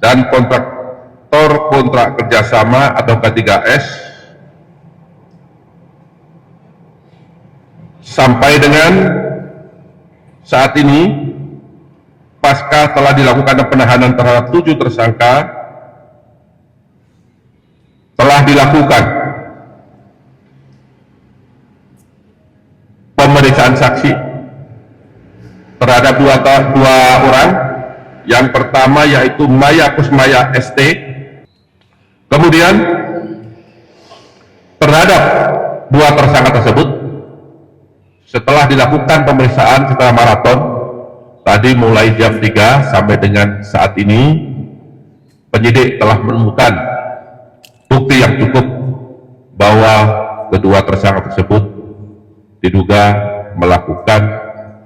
dan kontraktor kontrak kerjasama atau K3S sampai dengan saat ini pasca telah dilakukan penahanan terhadap 7 tersangka, telah dilakukan pemeriksaan saksi terhadap dua orang. Yang pertama yaitu Maya Kusmaya ST, kemudian terhadap 2 tersangka tersebut setelah dilakukan pemeriksaan setelah maraton tadi mulai jam 3 sampai dengan saat ini, penyidik telah menemukan bukti yang cukup bahwa kedua tersangka tersebut diduga melakukan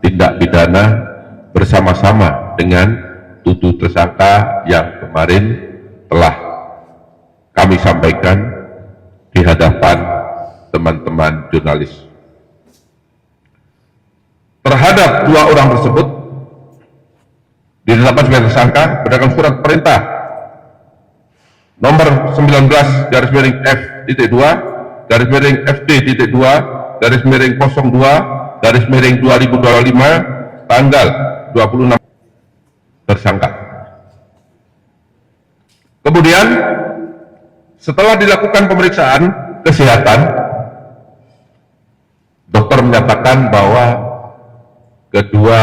tindak pidana bersama-sama dengan 7 tersangka yang kemarin telah kami sampaikan di hadapan teman-teman jurnalis. Terhadap 2 orang tersebut ditetapkan sebagai tersangka berdasarkan surat perintah nomor 19/F.2 FD-2/02/02/2025 tanggal 26 tersangka. Kemudian setelah dilakukan pemeriksaan kesehatan, dokter menyatakan bahwa kedua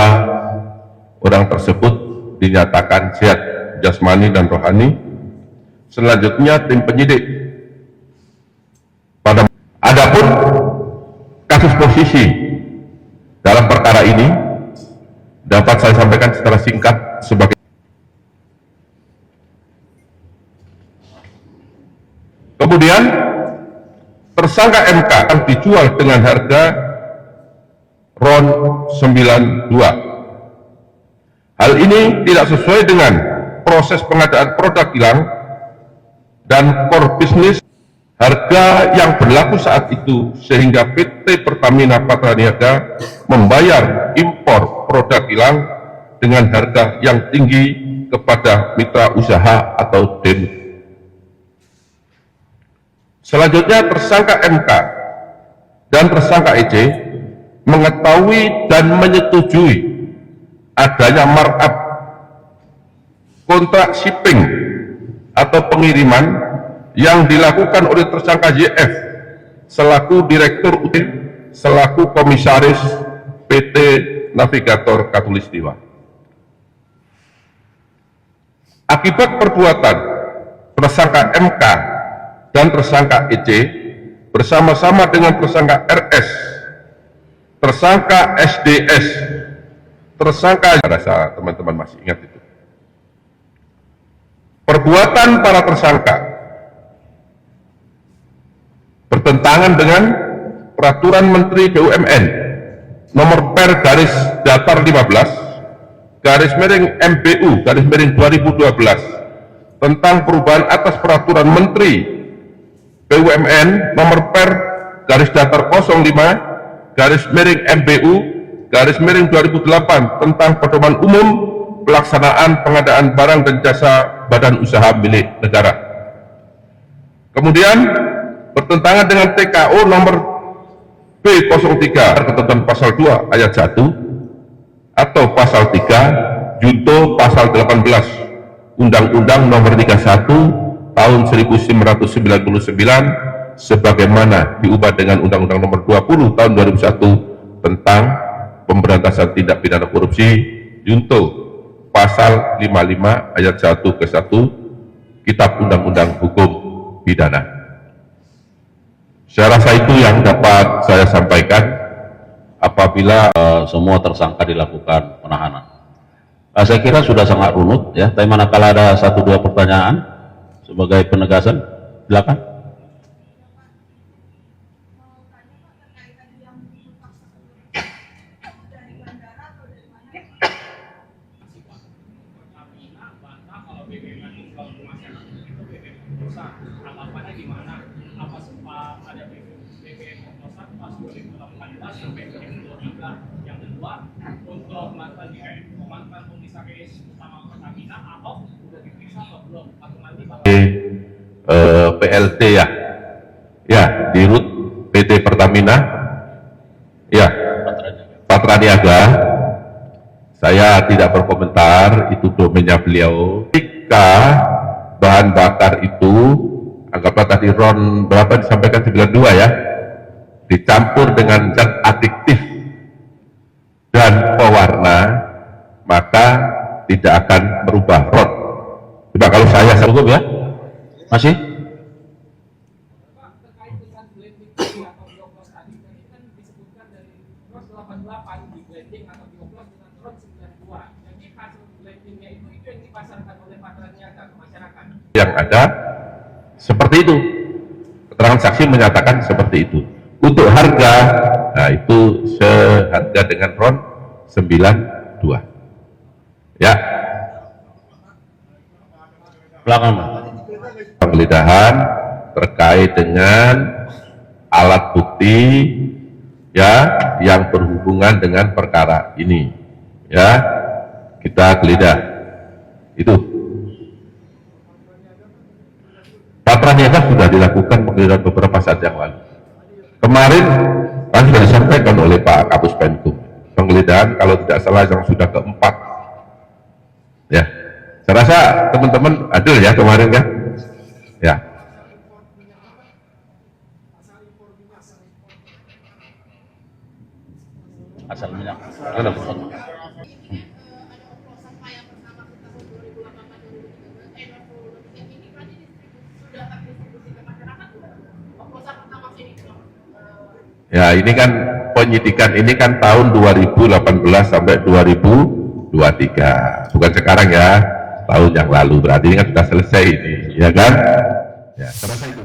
orang tersebut dinyatakan sehat jasmani dan rohani. Selanjutnya tim penyidik adapun kasus posisi dalam perkara ini dapat saya sampaikan secara singkat sebagai kemudian tersangka MK yang dijual dengan harga RON 92. Hal ini tidak sesuai dengan proses pengadaan produk hilang dan core bisnis harga yang berlaku saat itu, sehingga PT Pertamina Patraniaga membayar impor produk hilang dengan harga yang tinggi kepada mitra usaha atau DEN. Selanjutnya tersangka MK dan tersangka EC mengetahui dan menyetujui adanya markup kontrak shipping atau pengiriman yang dilakukan oleh tersangka YF selaku Direktur UT selaku Komisaris PT Navigator Katulistiwa. Akibat perbuatan tersangka MK dan tersangka EC bersama-sama dengan tersangka RS, tersangka SDS, tersangka, rasa teman-teman masih ingat itu. Perbuatan para tersangka bertentangan dengan Peraturan Menteri BUMN nomor per garis datar 15 garis miring MBU garis miring 2012 tentang perubahan atas Peraturan Menteri BUMN nomor per garis datar 05 garis miring MBU garis miring 2008 tentang pedoman umum pelaksanaan pengadaan barang dan jasa badan usaha milik negara. Kemudian bertentangan dengan TKO nomor B03 ketentuan pasal 2 ayat 1 atau pasal 3 junto pasal 18 Undang-Undang nomor 31 tahun 1999 sebagaimana diubah dengan Undang-Undang nomor 20 tahun 2001 tentang pemberantasan tindak pidana korupsi junto pasal 55 ayat 1 ke 1 Kitab Undang-Undang Hukum Pidana. Saya rasa itu yang dapat saya sampaikan apabila semua tersangka dilakukan penahanan. Saya kira sudah sangat runut ya, tapi manakala ada 1-2 pertanyaan sebagai penegasan, silakan. Yang kedua, untuk mantan komisaris utama Pertamina, Ahok sudah diperiksa PLT ya, ya di RUT PT Pertamina, ya Patra Niaga. Saya tidak berkomentar, itu domainnya beliau. Jika bahan bakar itu, anggaplah tadi RON berapa disampaikan 92 ya, dicampur dengan zat adiktif dan pewarna, maka tidak akan merubah RON. Coba kalau saya Cukup ya? Masih? Pak, terkait dengan blending atau dioplos tadi, tadi kan disebutkan dari RON 88 di blending atau dioplos dengan RON 92. Jadi hasil blendingnya itu yang dipasarkan oleh Patra Niaga ke masyarakat. yang ada seperti itu. Keterangan saksi menyatakan seperti itu. Untuk harga, nah itu seharga dengan RON 92. Ya, Belakang, Pak. penggeledahan terkait dengan alat bukti ya yang berhubungan dengan perkara ini. Ya, kita geledah. Itu. Patra Niaga sudah dilakukan penggeledahan beberapa saat yang lalu. Kemarin kan sudah disampaikan oleh Pak Kapus Penkum, penggeledahan kalau tidak salah yang sudah keempat. Ya, saya rasa teman-teman adil ya kemarin kan? Ya. Asal minyak. Mana? Ya, ini kan penyidikan ini kan tahun 2018 sampai 2023, bukan sekarang ya, tahun yang lalu. Berarti ini kan sudah selesai ini, ya kan? Ya, terasa itu.